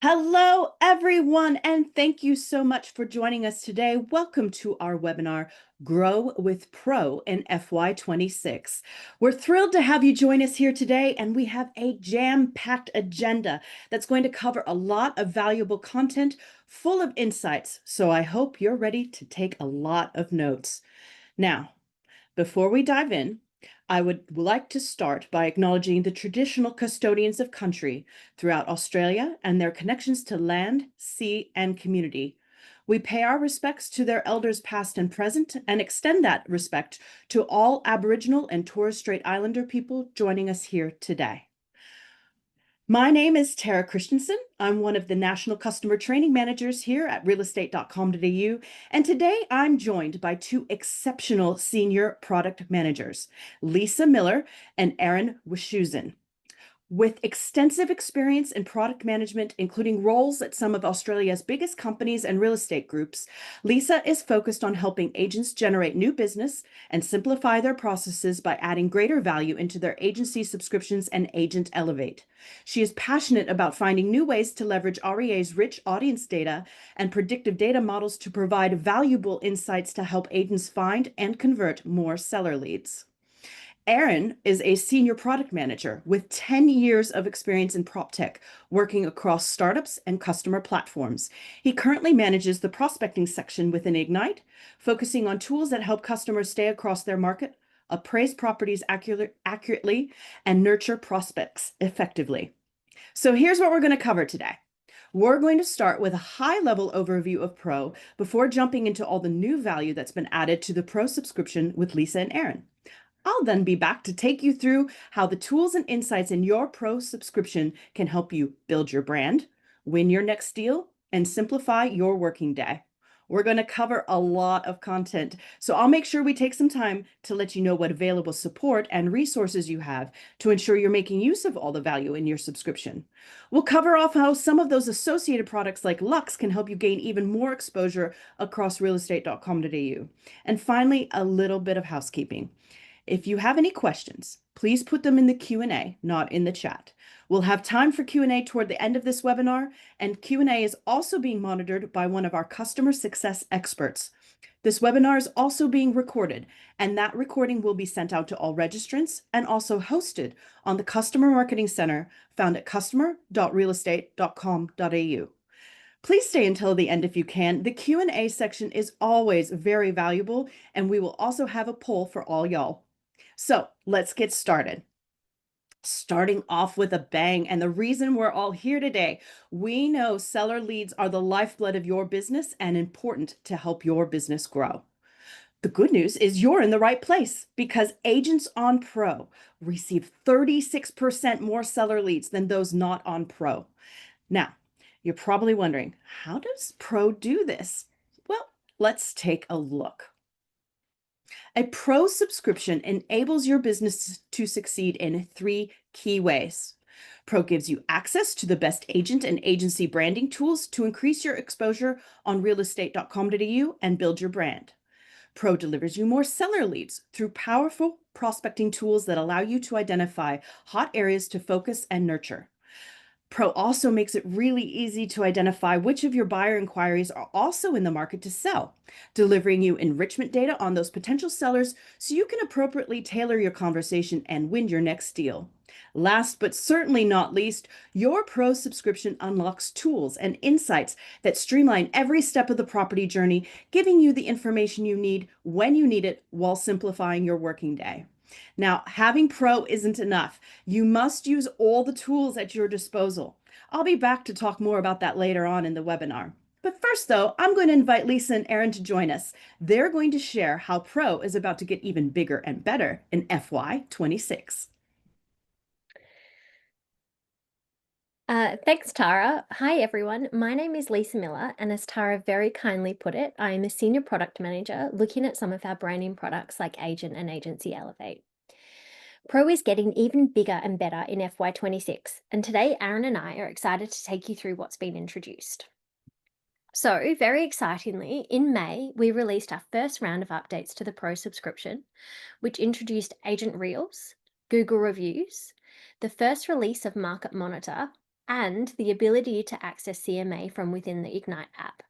Hello, everyone, and thank you so much for joining us today. Welcome to our webinar, Grow with Pro in FY26. We're thrilled to have you join us here today, and we have a jam-packed agenda that's going to cover a lot of valuable content full of insights. So I hope you're ready to take a lot of notes. Now, before we dive in, I would like to start by acknowledging the traditional custodians of country throughout Australia and their connections to land, sea, and community. We pay our respects to their elders past and present and extend that respect to all Aboriginal and Torres Strait Islander people joining us here today. My name is Tara Christensen. I'm one of the National Customer Training Managers here at realestate.com.au, and today I'm joined by two exceptional senior product managers, Lisa Miller and Erin Wischusen. With extensive experience in product management, including roles at some of Australia's biggest companies and real estate groups, Lisa is focused on helping agents generate new business and simplify their processes by adding greater value into their agency subscriptions and Agent Elevate. She is passionate about finding new ways to leverage REA's rich audience data and predictive data models to provide valuable insights to help agents find and convert more seller leads. Aaron is a senior product manager with 10 years of experience in prop tech, working across startups and customer platforms. He currently manages the prospecting section within Ignite, focusing on tools that help customers stay across their market, appraise properties accurately, and nurture prospects effectively. So here's what we're going to cover today. We're going to start with a high-level overview of Pro before jumping into all the new value that's been added to the Pro subscription with Lisa and Aaron. I'll then be back to take you through how the tools and insights in your Pro subscription can help you build your brand, win your next deal, and simplify your working day. We're going to cover a lot of content, so I'll make sure we take some time to let you know what available support and resources you have to ensure you're making use of all the value in your subscription. We'll cover off how some of those associated products like Lux can help you gain even more exposure across realestate.com.au. And finally, a little bit of housekeeping. If you have any questions, please put them in the Q&A, not in the chat. We'll have time for Q&A toward the end of this webinar, and Q&A is also being monitored by one of our customer success experts. This webinar is also being recorded, and that recording will be sent out to all registrants and also hosted on the Customer Marketing Center found at customer.realestate.com.au. Please stay until the end if you can. The Q&A section is always very valuable, and we will also have a poll for all y'all. So let's get started. Starting off with a bang, and the reason we're all here today, we know seller leads are the lifeblood of your business and important to help your business grow. The good news is you're in the right place because agents on Pro receive 36% more seller leads than those not on Pro. Now, you're probably wondering, how does Pro do this? Well, let's take a look. A Pro subscription enables your business to succeed in 3 key ways. Pro gives you access to the best agent and agency branding tools to increase your exposure on realestate.com.au and build your brand. Pro delivers you more seller leads through powerful prospecting tools that allow you to identify hot areas to focus and nurture. Pro also makes it really easy to identify which of your buyer inquiries are also in the market to sell, delivering you enrichment data on those potential sellers so you can appropriately tailor your conversation and win your next deal. Last but certainly not least, your Pro subscription unlocks tools and insights that streamline every step of the property journey, giving you the information you need when you need it while simplifying your working day. Now, having Pro isn't enough. You must use all the tools at your disposal. I'll be back to talk more about that later on in the webinar. But first, though, I'm going to invite Lisa and Erin to join us. They're going to share how Pro is about to get even bigger and better in FY26. Thanks, Tara. Hi, everyone. My name is Lisa Miller, and as Tara very kindly put it, I am a senior product manager looking at some of our branding products like Agent and Agency Elevate. Pro is getting even bigger and better in FY26, and today Aaron and I are excited to take you through what's been introduced. So, very excitingly, in May, we released our first round of updates to the Pro subscription, which introduced Agent Reels, Google Reviews, the first release of Market Monitor, and the ability to access CMA from within the Ignite app.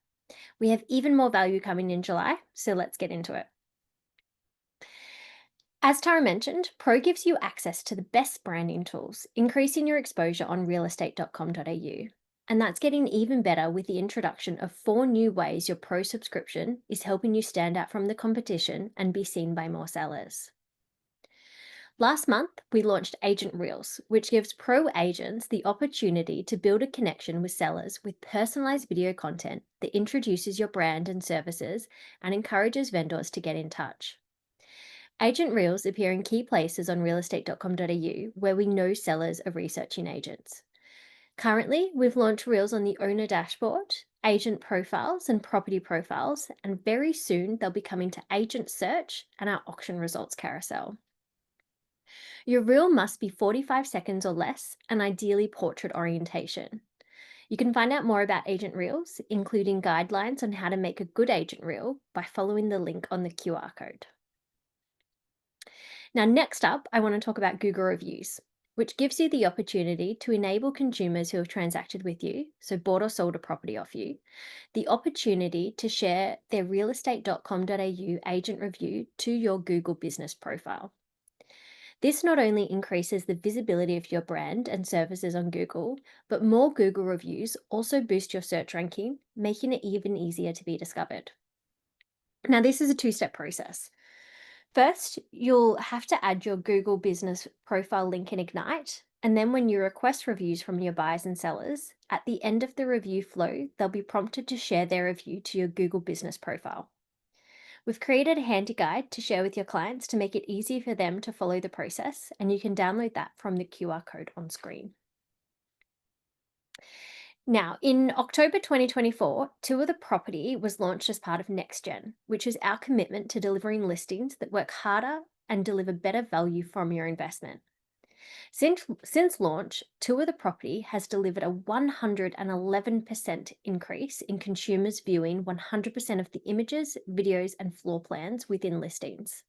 We have even more value coming in July, so let's get into it. As Tara mentioned, Pro gives you access to the best branding tools, increasing your exposure on realestate.com.au. And that's getting even better with the introduction of 4 new ways your Pro subscription is helping you stand out from the competition and be seen by more sellers. Last month, we launched Agent Reels, which gives Pro agents the opportunity to build a connection with sellers with personalized video content that introduces your brand and services and encourages vendors to get in touch. Agent Reels appear in key places on realestate.com.au where we know sellers are researching agents. Currently, we've launched Reels on the owner dashboard, agent profiles, and property profiles, and very soon they'll be coming to agent search and our auction results carousel. Your reel must be 45 seconds or less and ideally portrait orientation. You can find out more about agent reels, including guidelines on how to make a good agent reel, by following the link on the QR code. Now, next up, I want to talk about Google reviews, which gives you the opportunity to enable consumers who have transacted with you, so bought or sold a property off you, the opportunity to share their realestate.com.au agent review to your Google business profile. This not only increases the visibility of your brand and services on Google, but more Google reviews also boost your search ranking, making it even easier to be discovered. Now, this is a 2-step process. First, you'll have to add your Google business profile link in Ignite, and then when you request reviews from your buyers and sellers, at the end of the review flow, they'll be prompted to share their review to your Google business profile. We've created a handy guide to share with your clients to make it easy for them to follow the process, and you can download that from the QR code on screen. Now, in October 2024, Tour the Property was launched as part of NextGen, which is our commitment to delivering listings that work harder and deliver better value from your investment. Since launch, Tour the Property has delivered a 111% increase in consumers viewing 100% of the images, videos, and floor plans within listings.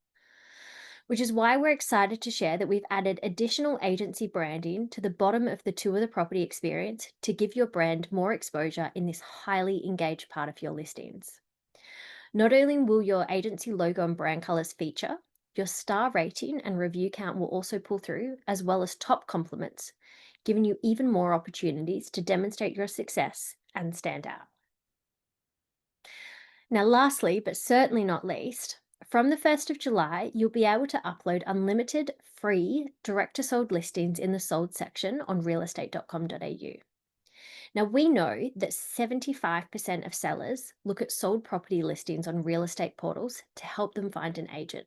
Which is why we're excited to share that we've added additional agency branding to the bottom of the Tour the Property experience to give your brand more exposure in this highly engaged part of your listings. Not only will your agency logo and brand colors feature, your star rating and review count will also pull through, as well as top compliments, giving you even more opportunities to demonstrate your success and stand out. Now, lastly, but certainly not least, from the 1st of July, you'll be able to upload unlimited free direct-to-sold listings in the sold section on realestate.com.au. Now, we know that 75% of sellers look at sold property listings on real estate portals to help them find an agent.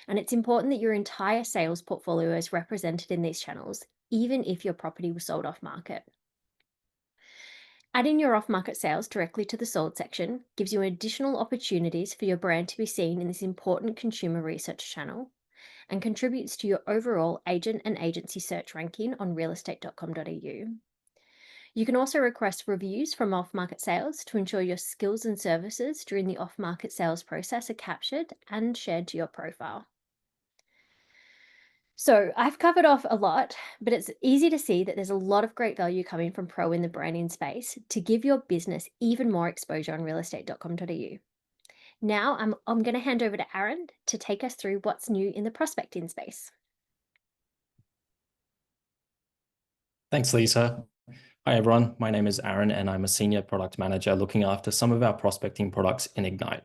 And it's important that your entire sales portfolio is represented in these channels, even if your property was sold off market. Adding your off-market sales directly to the sold section gives you additional opportunities for your brand to be seen in this important consumer research channel and contributes to your overall agent and agency search ranking on realestate.com.au. You can also request reviews from off-market sales to ensure your skills and services during the off-market sales process are captured and shared to your profile. So I've covered off a lot, but it's easy to see that there's a lot of great value coming from Pro in the branding space to give your business even more exposure on realestate.com.au. Now I'm going to hand over to Aaron to take us through what's new in the prospecting space. Thanks, Lisa. Hi, everyone. My name is Aaron, and I'm a senior product manager looking after some of our prospecting products in Ignite.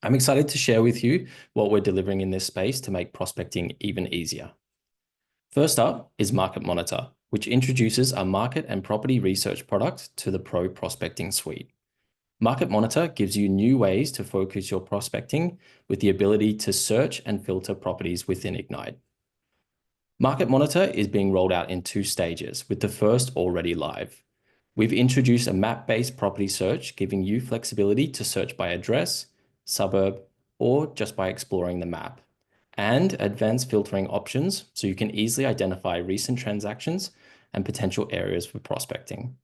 I'm excited to share with you what we're delivering in this space to make prospecting even easier. First up is Market Monitor, which introduces a market and property research product to the Pro Prospecting Suite. Market Monitor gives you new ways to focus your prospecting with the ability to search and filter properties within Ignite. Market Monitor is being rolled out in 2 stages, with the first already live. We've introduced a map-based property search, giving you flexibility to search by address, suburb, or just by exploring the map, and advanced filtering options so you can easily identify recent transactions and potential areas for prospecting.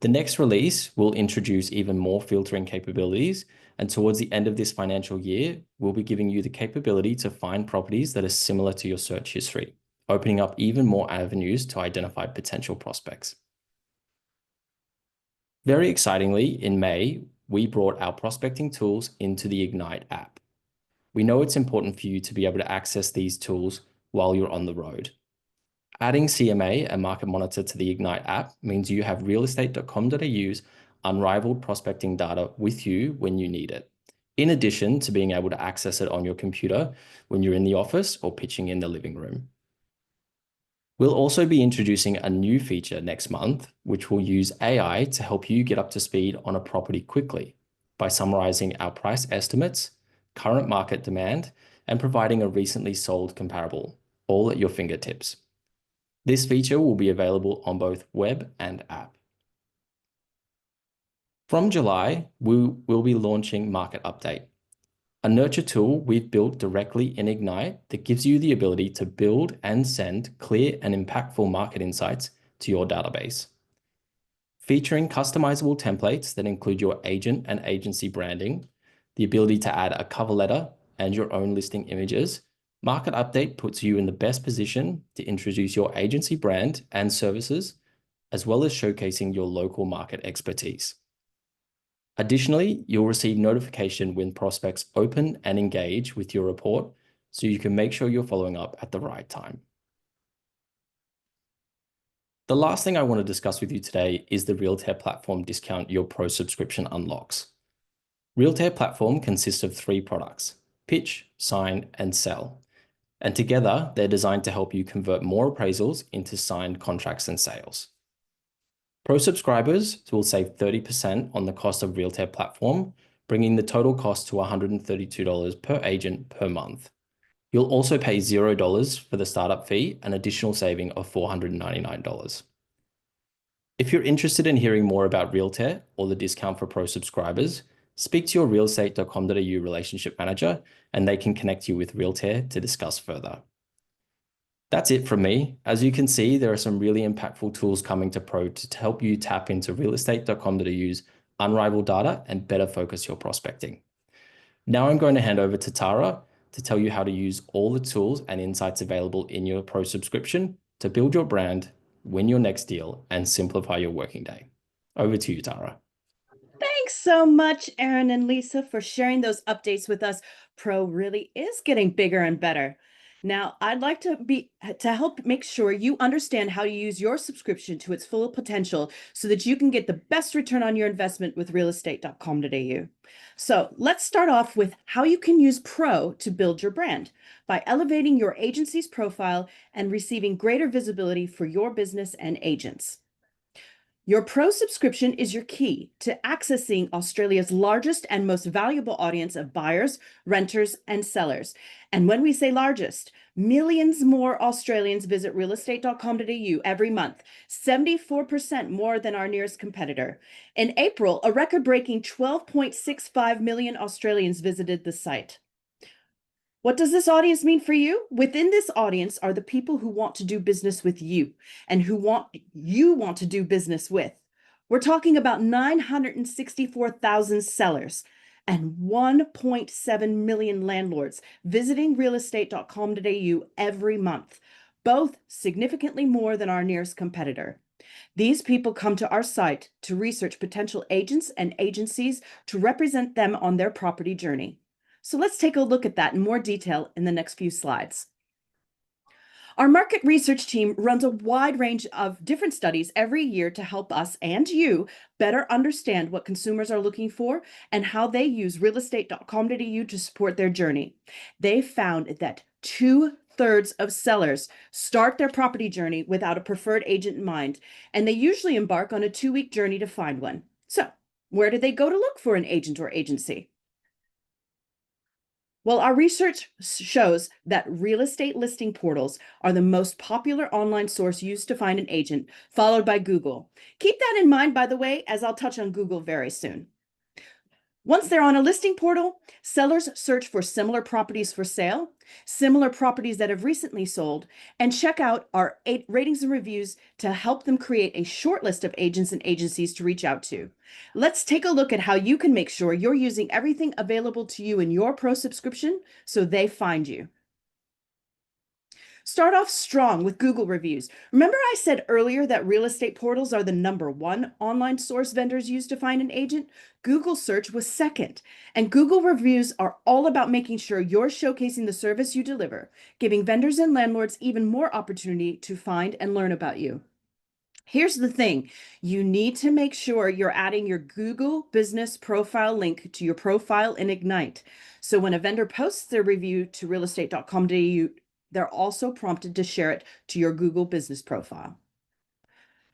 The next release will introduce even more filtering capabilities, and towards the end of this financial year, we'll be giving you the capability to find properties that are similar to your search history, opening up even more avenues to identify potential prospects. Very excitingly, in May, we brought our prospecting tools into the Ignite app. We know it's important for you to be able to access these tools while you're on the road. Adding CMA and Market Monitor to the Ignite app means you have realestate.com.au's unrivaled prospecting data with you when you need it, in addition to being able to access it on your computer when you're in the office or pitching in the living room. We'll also be introducing a new feature next month, which will use AI to help you get up to speed on a property quickly by summarizing our price estimates, current market demand, and providing a recently sold comparable, all at your fingertips. This feature will be available on both web and app. From July, we will be launching Market Update, a nurture tool we've built directly in Ignite that gives you the ability to build and send clear and impactful market insights to your database. Featuring customizable templates that include your agent and agency branding, the ability to add a cover letter and your own listing images, Market Update puts you in the best position to introduce your agency brand and services, as well as showcasing your local market expertise. Additionally, you'll receive notification when prospects open and engage with your report, so you can make sure you're following up at the right time. The last thing I want to discuss with you today is the Realtair platform discount your Pro subscription unlocks. Realtair platform consists of 3 products: pitch, sign, and sell. And together, they're designed to help you convert more appraisals into signed contracts and sales. Pro subscribers will save 30% on the cost of Realtair platform, bringing the total cost to $132 per agent per month. You'll also pay $0 for the startup fee, an additional saving of $499. If you're interested in hearing more about Realtair or the discount for Pro subscribers, speak to your realestate.com.au relationship manager and they can connect you with Realtair to discuss further. That's it from me. As you can see, there are some really impactful tools coming to Pro to help you tap into realestate.com.au's unrivaled data and better focus your prospecting. Now I'm going to hand over to Tara to tell you how to use all the tools and insights available in your Pro subscription to build your brand, win your next deal, and simplify your working day. Over to you, Tara. Thanks so much, Aaron and Lisa, for sharing those updates with us. Pro really is getting bigger and better. Now, I'd like to help make sure you understand how to use your subscription to its full potential so that you can get the best return on your investment with realestate.com.au. So let's start off with how you can use Pro to build your brand by elevating your agency's profile and receiving greater visibility for your business and agents. Your Pro subscription is your key to accessing Australia's largest and most valuable audience of buyers, renters, and sellers. And when we say largest, millions more Australians visit realestate.com.au every month, 74% more than our nearest competitor. In April, a record-breaking 12.65 million Australians visited the site. What does this audience mean for you? Within this audience are the people who want to do business with you and who you want to do business with. We're talking about 964,000 sellers and 1.7 million landlords visiting realestate.com.au every month, both significantly more than our nearest competitor. These people come to our site to research potential agents and agencies to represent them on their property journey. So let's take a look at that in more detail in the next few slides. Our market research team runs a wide range of different studies every year to help us and you better understand what consumers are looking for and how they use realestate.com.au to support their journey. They found that 2/3 of sellers start their property journey without a preferred agent in mind, and they usually embark on a 2-week journey to find one. So, where do they go to look for an agent or agency? Well, our research shows that real estate listing portals are the most popular online source used to find an agent, followed by Google. Keep that in mind, by the way, as I'll touch on Google very soon. Once they're on a listing portal, sellers search for similar properties for sale, similar properties that have recently sold, and check out our ratings and reviews to help them create a short list of agents and agencies to reach out to. Let's take a look at how you can make sure you're using everything available to you in your Pro subscription so they find you. Start off strong with Google reviews. Remember I said earlier that real estate portals are the #1 online source vendors use to find an agent? Google search was second. And Google reviews are all about making sure you're showcasing the service you deliver, giving vendors and landlords even more opportunity to find and learn about you. Here's the thing. You need to make sure you're adding your Google business profile link to your profile in Ignite. So when a vendor posts their review to realestate.com.au, they're also prompted to share it to your Google business profile.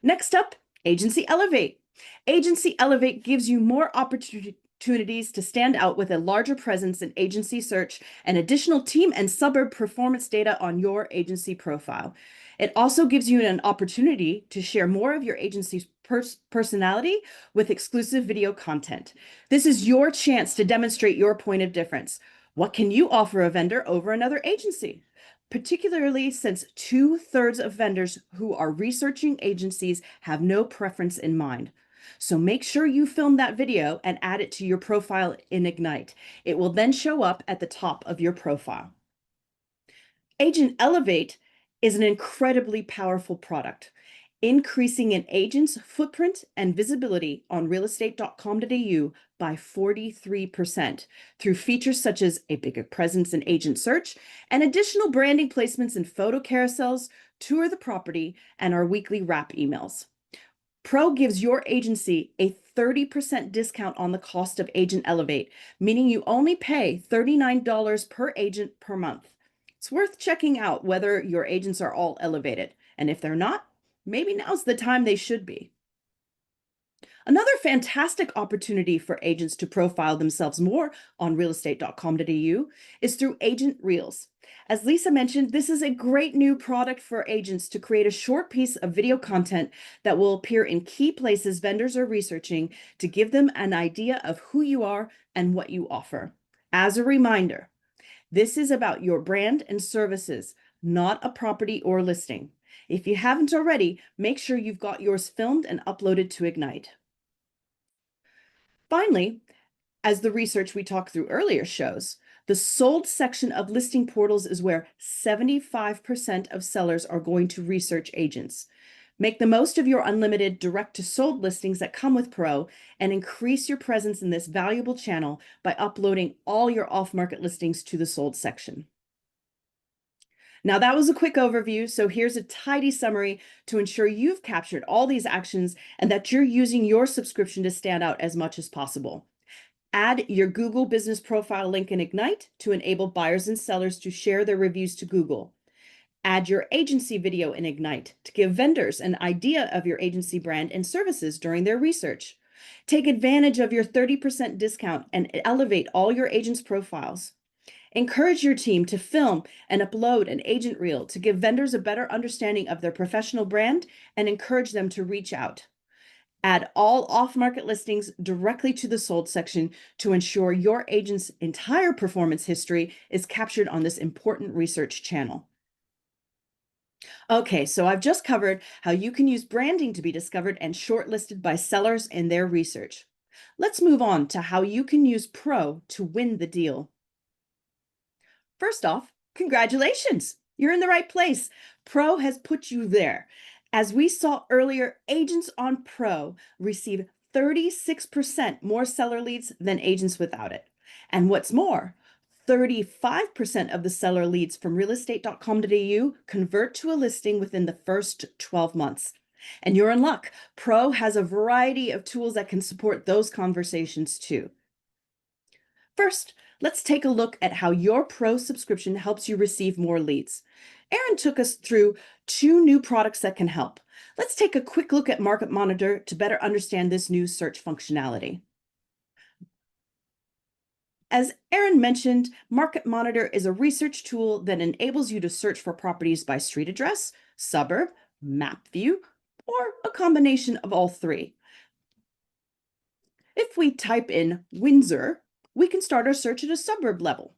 Next up, Agency Elevate. Agency Elevate gives you more opportunities to stand out with a larger presence in agency search and additional team and suburb performance data on your agency profile. It also gives you an opportunity to share more of your agency's personality with exclusive video content. This is your chance to demonstrate your point of difference. What can you offer a vendor over another agency? Particularly since 2/3 of vendors who are researching agencies have no preference in mind. So make sure you film that video and add it to your profile in Ignite. It will then show up at the top of your profile. Agent Elevate is an incredibly powerful product, increasing an agent's footprint and visibility on realestate.com.au by 43% through features such as a bigger presence in agent search and additional branding placements in photo carousels, tour the property, and our weekly wrap emails. Pro gives your agency a 30% discount on the cost of Agent Elevate, meaning you only pay $39 per agent per month. It's worth checking out whether your agents are all elevated, and if they're not, maybe now's the time they should be. Another fantastic opportunity for agents to profile themselves more on realestate.com.au is through Agent Reels. As Lisa mentioned, this is a great new product for agents to create a short piece of video content that will appear in key places vendors are researching to give them an idea of who you are and what you offer. As a reminder, this is about your brand and services, not a property or listing. If you haven't already, make sure you've got yours filmed and uploaded to Ignite. Finally, as the research we talked through earlier shows, the sold section of listing portals is where 75% of sellers are going to research agents. Make the most of your unlimited direct-to-sold listings that come with Pro and increase your presence in this valuable channel by uploading all your off-market listings to the sold section. Now that was a quick overview, so here's a tidy summary to ensure you've captured all these actions and that you're using your subscription to stand out as much as possible. Add your Google business profile link in Ignite to enable buyers and sellers to share their reviews to Google. Add your agency video in Ignite to give vendors an idea of your agency brand and services during their research. Take advantage of your 30% discount and elevate all your agents' profiles. Encourage your team to film and upload an agent reel to give vendors a better understanding of their professional brand and encourage them to reach out. Add all off-market listings directly to the sold section to ensure your agent's entire performance history is captured on this important research channel. Okay, so I've just covered how you can use branding to be discovered and shortlisted by sellers in their research. Let's move on to how you can use Pro to win the deal. First off, congratulations! You're in the right place. Pro has put you there. As we saw earlier, agents on Pro receive 36% more seller leads than agents without it. And what's more, 35% of the seller leads from realestate.com.au convert to a listing within the first 12 months. And you're in luck. Pro has a variety of tools that can support those conversations too. First, let's take a look at how your Pro subscription helps you receive more leads. Erin took us through 2 new products that can help. Let's take a quick look at Market Monitor to better understand this new search functionality. As Erin mentioned, Market Monitor is a research tool that enables you to search for properties by street address, suburb, map view, or a combination of all 3. If we type in Windsor, we can start our search at a suburb level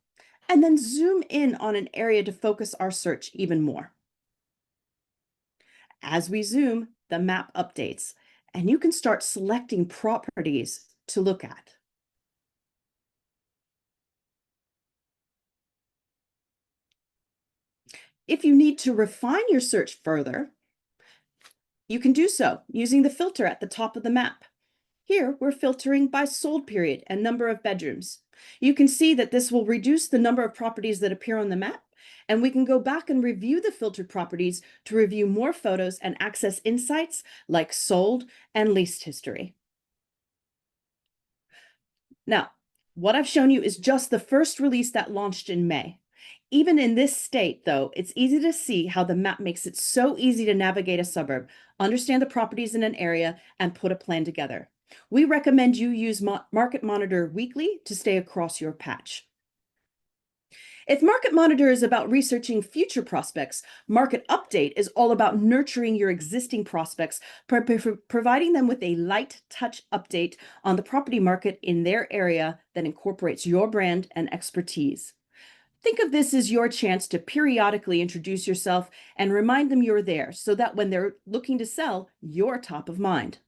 and then zoom in on an area to focus our search even more. As we zoom, the map updates, and you can start selecting properties to look at. If you need to refine your search further, you can do so using the filter at the top of the map. Here, we're filtering by sold period and number of bedrooms. You can see that this will reduce the number of properties that appear on the map, and we can go back and review the filtered properties to review more photos and access insights like sold and leased history. Now, what I've shown you is just the first release that launched in May. Even in this state, though, it's easy to see how the map makes it so easy to navigate a suburb, understand the properties in an area, and put a plan together. We recommend you use Market Monitor weekly to stay across your patch. If Market Monitor is about researching future prospects, Market Update is all about nurturing your existing prospects, providing them with a light touch update on the property market in their area that incorporates your brand and expertise. Think of this as your chance to periodically introduce yourself and remind them you're there so that when they're looking to sell, you're top of mind.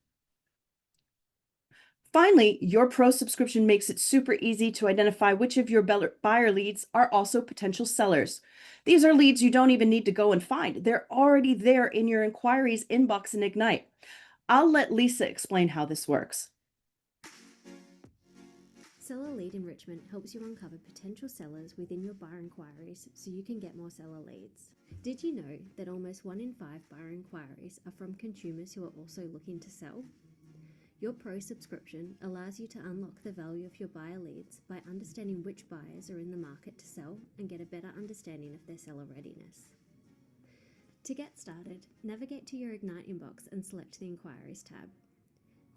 Finally, your Pro subscription makes it super easy to identify which of your buyer leads are also potential sellers. These are leads you don't even need to go and find. They're already there in your inquiries inbox in Ignite. I'll let Lisa explain how this works. Seller lead enrichment helps you uncover potential sellers within your buyer inquiries so you can get more seller leads. Did you know that almost 1 in 5 buyer inquiries are from consumers who are also looking to sell? Your Pro subscription allows you to unlock the value of your buyer leads by understanding which buyers are in the market to sell and get a better understanding of their seller readiness. To get started, navigate to your Ignite inbox and select the Inquiries tab.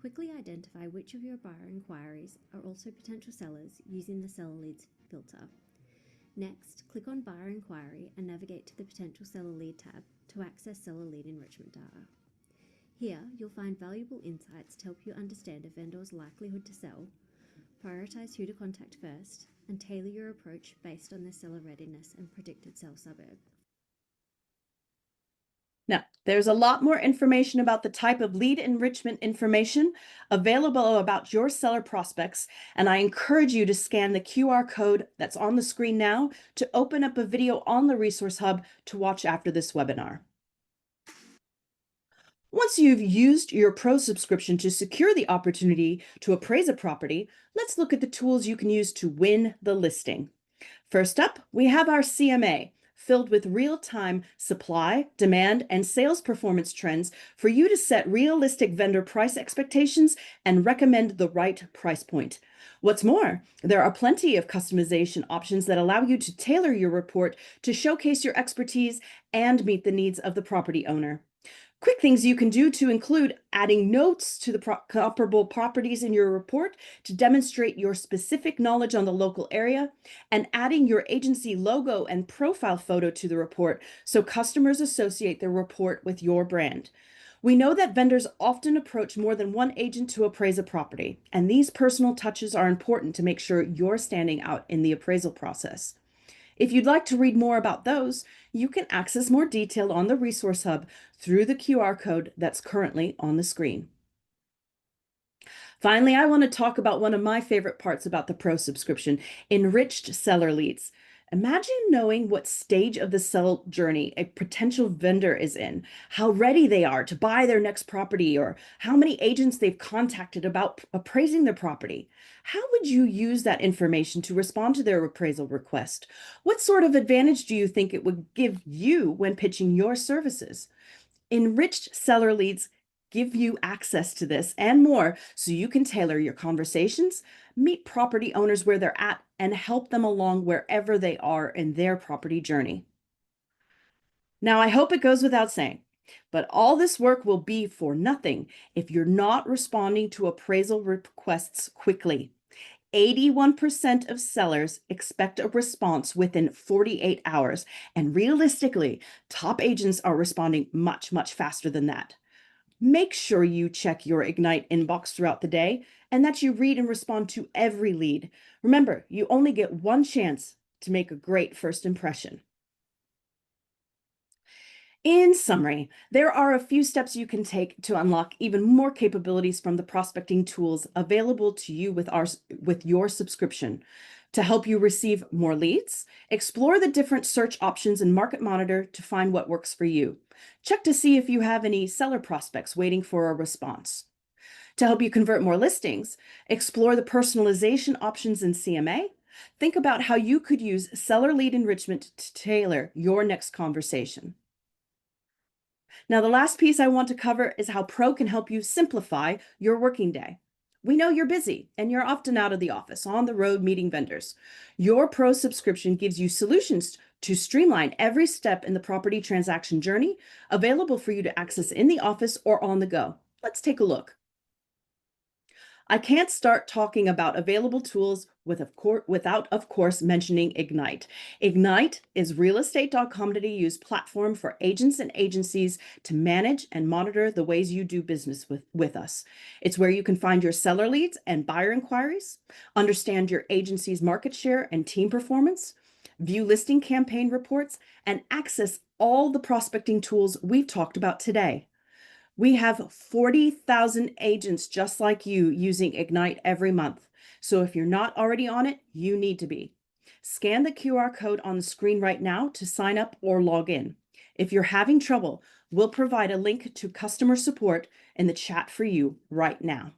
Quickly identify which of your buyer inquiries are also potential sellers using the Seller Leads filter. Next, click on Buyer Inquiry and navigate to the Potential Seller Lead tab to access seller lead enrichment data. Here, you'll find valuable insights to help you understand a vendor's likelihood to sell, prioritize who to contact first, and tailor your approach based on their seller readiness and predicted sell suburb. Now, there's a lot more information about the type of lead enrichment information available about your seller prospects, and I encourage you to scan the QR code that's on the screen now to open up a video on the Resource Hub to watch after this webinar. Once you've used your Pro subscription to secure the opportunity to appraise a property, let's look at the tools you can use to win the listing. First up, we have our CMA, filled with real-time supply, demand, and sales performance trends for you to set realistic vendor price expectations and recommend the right price point. What's more, there are plenty of customization options that allow you to tailor your report to showcase your expertise and meet the needs of the property owner. Quick things you can do to include adding notes to the comparable properties in your report to demonstrate your specific knowledge on the local area, and adding your agency logo and profile photo to the report so customers associate their report with your brand. We know that vendors often approach more than one agent to appraise a property, and these personal touches are important to make sure you're standing out in the appraisal process. If you'd like to read more about those, you can access more detail on the Resource Hub through the QR code that's currently on the screen. Finally, I want to talk about one of my favorite parts about the Pro subscription, enriched seller leads. Imagine knowing what stage of the sell journey a potential vendor is in, how ready they are to buy their next property, or how many agents they've contacted about appraising their property. How would you use that information to respond to their appraisal request? What sort of advantage do you think it would give you when pitching your services? Enriched seller leads give you access to this and more so you can tailor your conversations, meet property owners where they're at, and help them along wherever they are in their property journey. Now, I hope it goes without saying, but all this work will be for nothing if you're not responding to appraisal requests quickly. 81% of sellers expect a response within 48 hours, and realistically, top agents are responding much, much faster than that. Make sure you check your Ignite inbox throughout the day and that you read and respond to every lead. Remember, you only get one chance to make a great first impression. In summary, there are a few steps you can take to unlock even more capabilities from the prospecting tools available to you with your subscription. To help you receive more leads, explore the different search options in Market Monitor to find what works for you. Check to see if you have any seller prospects waiting for a response. To help you convert more listings, explore the personalization options in CMA. Think about how you could use seller lead enrichment to tailor your next conversation. Now, the last piece I want to cover is how Pro can help you simplify your working day. We know you're busy and you're often out of the office, on the road meeting vendors. Your Pro subscription gives you solutions to streamline every step in the property transaction journey, available for you to access in the office or on the go. Let's take a look. I can't start talking about available tools without, of course, mentioning Ignite. Ignite is realestate.com.au's platform for agents and agencies to manage and monitor the ways you do business with us. It's where you can find your seller leads and buyer inquiries, understand your agency's market share and team performance, view listing campaign reports, and access all the prospecting tools we've talked about today. We have 40,000 agents just like you using Ignite every month. So if you're not already on it, you need to be. Scan the QR code on the screen right now to sign up or log in. If you're having trouble, we'll provide a link to customer support in the chat for you right now.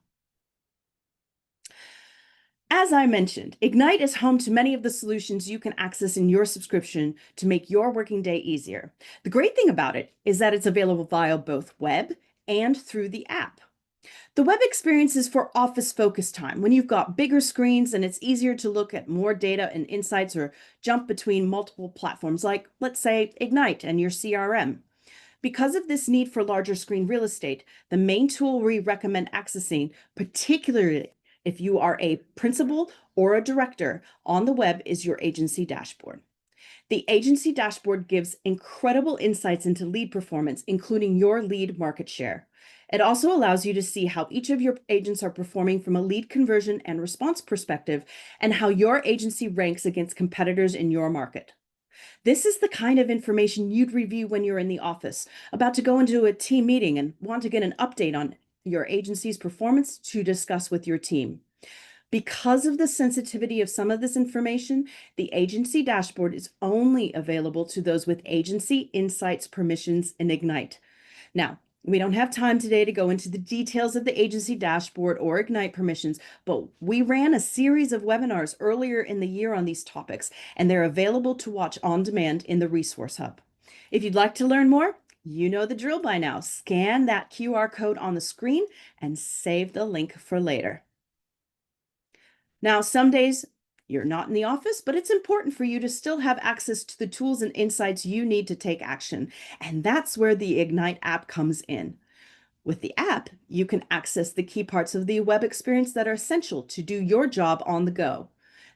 As I mentioned, Ignite is home to many of the solutions you can access in your subscription to make your working day easier. The great thing about it is that it's available via both web and through the app. The web experience is for office focus time, when you've got bigger screens and it's easier to look at more data and insights or jump between multiple platforms like, let's say, Ignite and your CRM. Because of this need for larger screen real estate, the main tool we recommend accessing, particularly if you are a principal or a director on the web, is your agency dashboard. The agency dashboard gives incredible insights into lead performance, including your lead market share. It also allows you to see how each of your agents are performing from a lead conversion and response perspective, and how your agency ranks against competitors in your market. This is the kind of information you'd review when you're in the office, about to go into a team meeting and want to get an update on your agency's performance to discuss with your team. Because of the sensitivity of some of this information, the agency dashboard is only available to those with agency insights permissions in Ignite. Now, we don't have time today to go into the details of the agency dashboard or Ignite permissions, but we ran a series of webinars earlier in the year on these topics, and they're available to watch on demand in the Resource Hub. If you'd like to learn more, you know the drill by now. Scan that QR code on the screen and save the link for later. Now, some days you're not in the office, but it's important for you to still have access to the tools and insights you need to take action. And that's where the Ignite app comes in. With the app, you can access the key parts of the web experience that are essential to do your job on the go.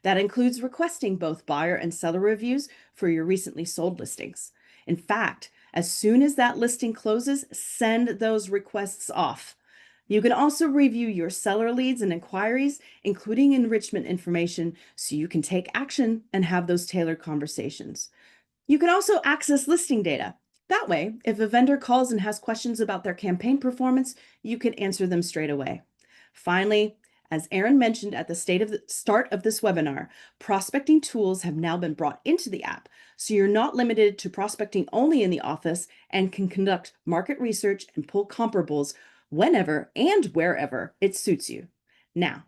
That includes requesting both buyer and seller reviews for your recently sold listings. In fact, as soon as that listing closes, send those requests off. You can also review your seller leads and inquiries, including enrichment information, so you can take action and have those tailored conversations. You can also access listing data. That way, if a vendor calls and has questions about their campaign performance, you can answer them straight away. Finally, as Aaron mentioned at the start of this webinar, prospecting tools have now been brought into the app, so you're not limited to prospecting only in the office and can conduct market research and pull comparables whenever and wherever it suits you. Now,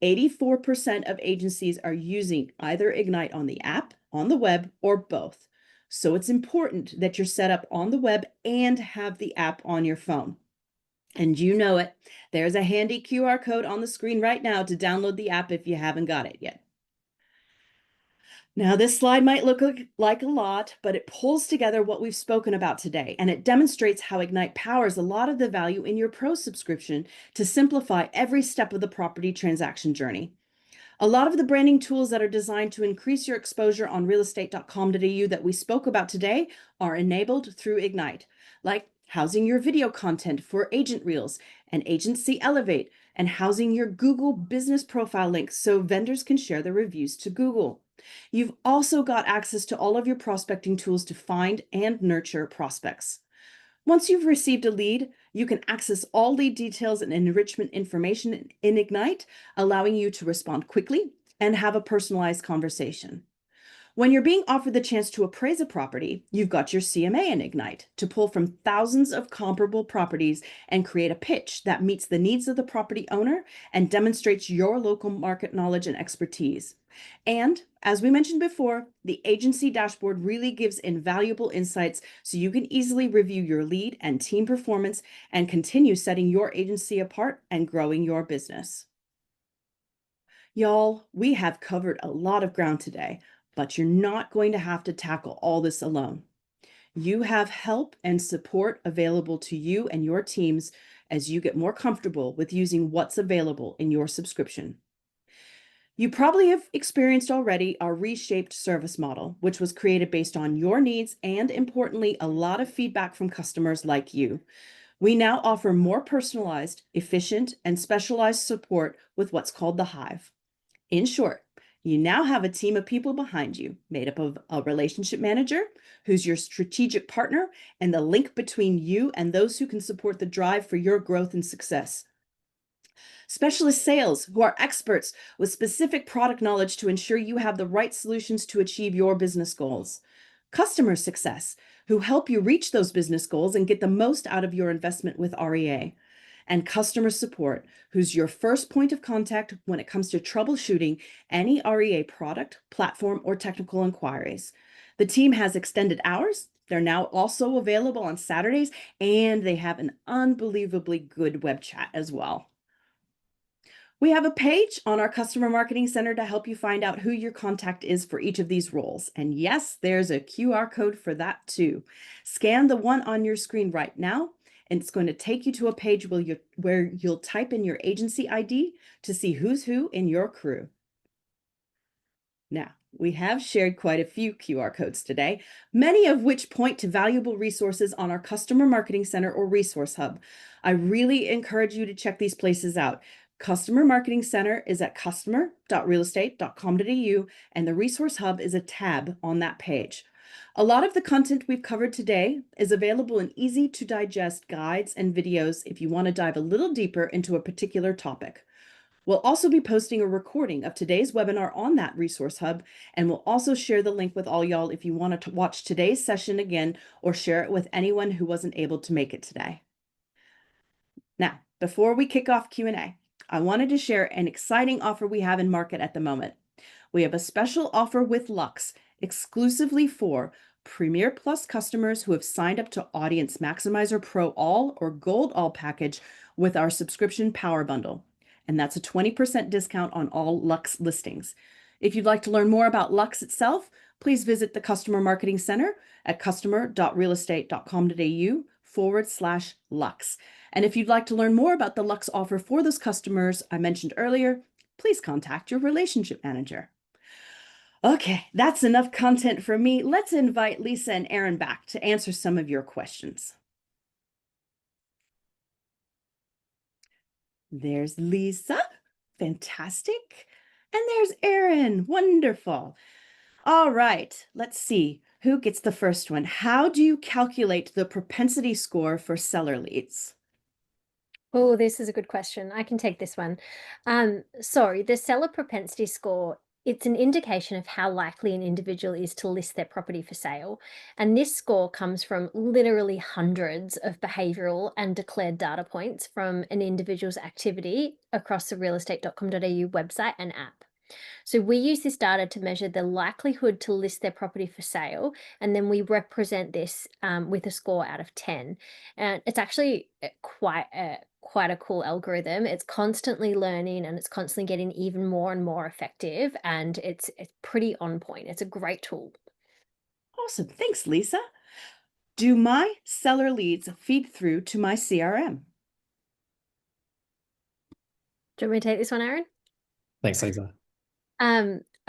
84% of agencies are using either Ignite on the app, on the web, or both. So it's important that you're set up on the web and have the app on your phone. And you know it, there's a handy QR code on the screen right now to download the app if you haven't got it yet. Now, this slide might look like a lot, but it pulls together what we've spoken about today, and it demonstrates how Ignite powers a lot of the value in your Pro subscription to simplify every step of the property transaction journey. A lot of the branding tools that are designed to increase your exposure on realestate.com.au that we spoke about today are enabled through Ignite, like housing your video content for Agent Reels and Agency Elevate, and housing your Google business profile links so vendors can share their reviews to Google. You've also got access to all of your prospecting tools to find and nurture prospects. Once you've received a lead, you can access all lead details and enrichment information in Ignite, allowing you to respond quickly, and have a personalized conversation. When you're being offered the chance to appraise a property, you've got your CMA in Ignite to pull from thousands of comparable properties and create a pitch that meets the needs of the property owner and demonstrates your local market knowledge and expertise. And as we mentioned before, the agency dashboard really gives invaluable insights so you can easily review your lead and team performance and continue setting your agency apart and growing your business. Y'all, we have covered a lot of ground today, but you're not going to have to tackle all this alone. You have help and support available to you and your teams as you get more comfortable with using what's available in your subscription. You probably have experienced already our reshaped service model, which was created based on your needs and, importantly, a lot of feedback from customers like you. We now offer more personalized, efficient, and specialized support with what's called the Hive. In short, you now have a team of people behind you made up of a relationship manager who's your strategic partner and the link between you and those who can support the drive for your growth and success. Specialist sales who are experts with specific product knowledge to ensure you have the right solutions to achieve your business goals. Customer success who help you reach those business goals and get the most out of your investment with REA. And customer support, who's your first point of contact when it comes to troubleshooting any REA product, platform, or technical inquiries. The team has extended hours. They're now also available on Saturdays, and they have an unbelievably good web chat as well. We have a page on our Customer Marketing Center to help you find out who your contact is for each of these roles. And yes, there's a QR code for that too. Scan the one on your screen right now, and it's going to take you to a page where you'll type in your agency ID to see who's who in your crew. Now, we have shared quite a few QR codes today, many of which point to valuable resources on our Customer Marketing Center or Resource Hub. I really encourage you to check these places out. Customer Marketing Center is at customer.realestate.com.au, and the Resource Hub is a tab on that page. A lot of the content we've covered today is available in easy to digest guides and videos if you want to dive a little deeper into a particular topic. We'll also be posting a recording of today's webinar on that Resource Hub, and we'll also share the link with all y'all if you want to watch today's session again or share it with anyone who wasn't able to make it today. Now, before we kick off Q&A, I wanted to share an exciting offer we have in market at the moment. We have a special offer with Lux exclusively for Premier Plus customers who have signed up to Audience Maximizer Pro All or Gold All package with our subscription Power Bundle. And that's a 20% discount on all Lux listings. If you'd like to learn more about Lux itself, please visit the Customer Marketing Center at customer.realestate.com.au/Lux. And if you'd like to learn more about the Lux offer for those customers I mentioned earlier, please contact your relationship manager. Okay, that's enough content for me. Let's invite Lisa and Aaron back to answer some of your questions. There's Lisa. Fantastic. And there's Aaron. Wonderful. All right, let's see. Who gets the first one? How do you calculate the propensity score for seller leads? Oh, this is a good question. I can take this one. So the seller propensity score, it's an indication of how likely an individual is to list their property for sale. And this score comes from literally hundreds of behavioral and declared data points from an individual's activity across the realestate.com.au website and app. So we use this data to measure the likelihood to list their property for sale, and then we represent this with a score out of 10. And it's actually quite a cool algorithm. It's constantly learning and it's constantly getting even more and more effective, and it's pretty on point. It's a great tool. Awesome. Thanks, Lisa. Do my seller leads feed through to my CRM? Do you want me to take this one, Aaron? Thanks, Lisa.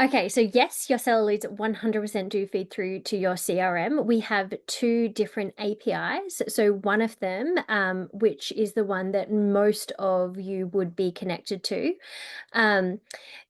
Okay, so yes, your seller leads 100% do feed through to your CRM. We have two different APIs. So one of them, which is the one that most of you would be connected to,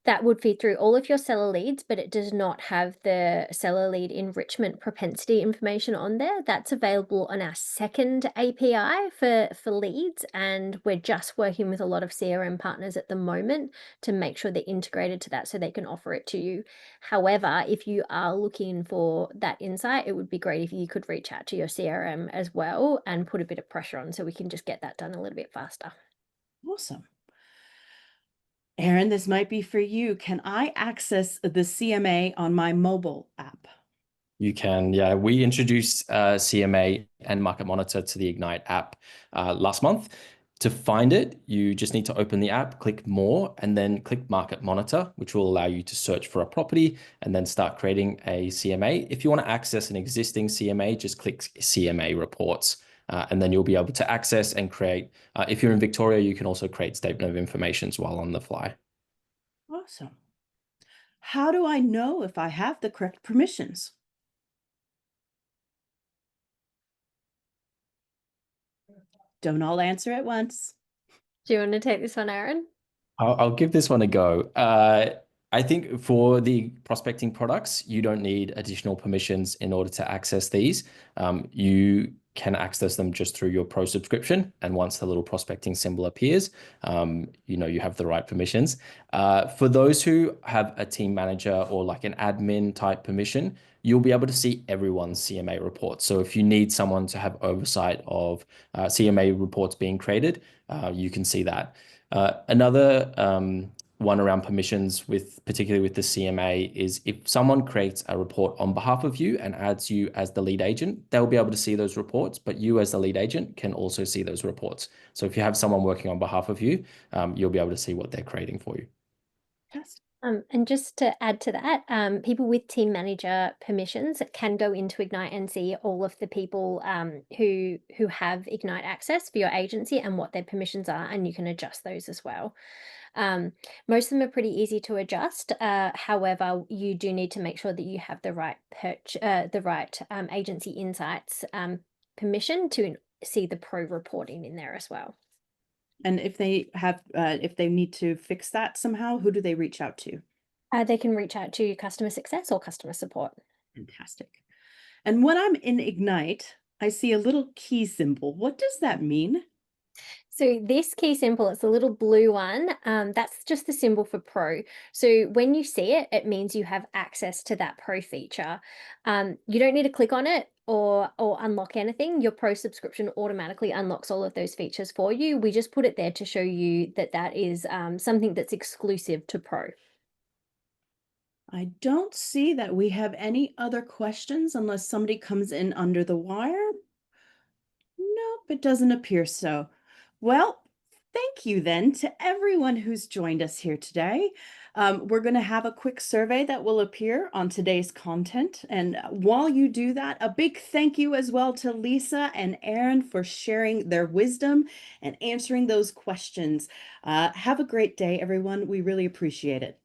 That would feed through all of your seller leads, but it does not have the seller lead enrichment propensity information on there. That's available on our second API for leads, and we're just working with a lot of CRM partners at the moment to make sure they're integrated to that so they can offer it to you. However, if you are looking for that insight, it would be great if you could reach out to your CRM as well and put a bit of pressure on so we can just get that done a little bit faster. Awesome. Aaron, this might be for you. Can I access the CMA on my mobile app? You can, yeah. We introduced CMA and Market Monitor to the Ignite app last month. To find it, you just need to open the app, click More, and then click Market Monitor, which will allow you to search for a property and then start creating a CMA. If you want to access an existing CMA, just click CMA Reports, and then you'll be able to access and create. If you're in Victoria, you can also create statement of information while on the fly. Awesome. How do I know if I have the correct permissions? Don't all answer at once. Do you want to take this one, Aaron? I'll give this one a go. I think for the prospecting products, you don't need additional permissions in order to access these. You can access them just through your Pro subscription. And once the little prospecting symbol appears, you have the right permissions. For those who have a team manager or like an admin type permission, you'll be able to see everyone's CMA reports. So if you need someone to have oversight of CMA reports being created, you can see that. Another one around permissions, particularly with the CMA, is if someone creates a report on behalf of you and adds you as the lead agent, they'll be able to see those reports, but you as the lead agent can also see those reports. So if you have someone working on behalf of you, you'll be able to see what they're creating for you. Yes. And just to add to that, people with team manager permissions can go into Ignite and see all of the people who have Ignite access for your agency and what their permissions are, and you can adjust those as well. Most of them are pretty easy to adjust. However, you do need to make sure that you have the right agency insights permission to see the pro reporting in there as well. And if they need to fix that somehow, who do they reach out to? They can reach out to customer success or customer support. Fantastic. And when I'm in Ignite, I see a little key symbol. What does that mean? So this key symbol, it's a little blue one. That's just the symbol for Pro. So when you see it, it means you have access to that Pro feature. You don't need to click on it or unlock anything. Your Pro subscription automatically unlocks all of those features for you. We just put it there to show you that that is something that's exclusive to Pro. I don't see that we have any other questions unless somebody comes in under the wire. Nope, it doesn't appear so. Well, thank you then to everyone who's joined us here today. We're going to have a quick survey that will appear on today's content. And while you do that, a big thank you as well to Lisa and Aaron for sharing their wisdom and answering those questions. Have a great day, everyone. We really appreciate it.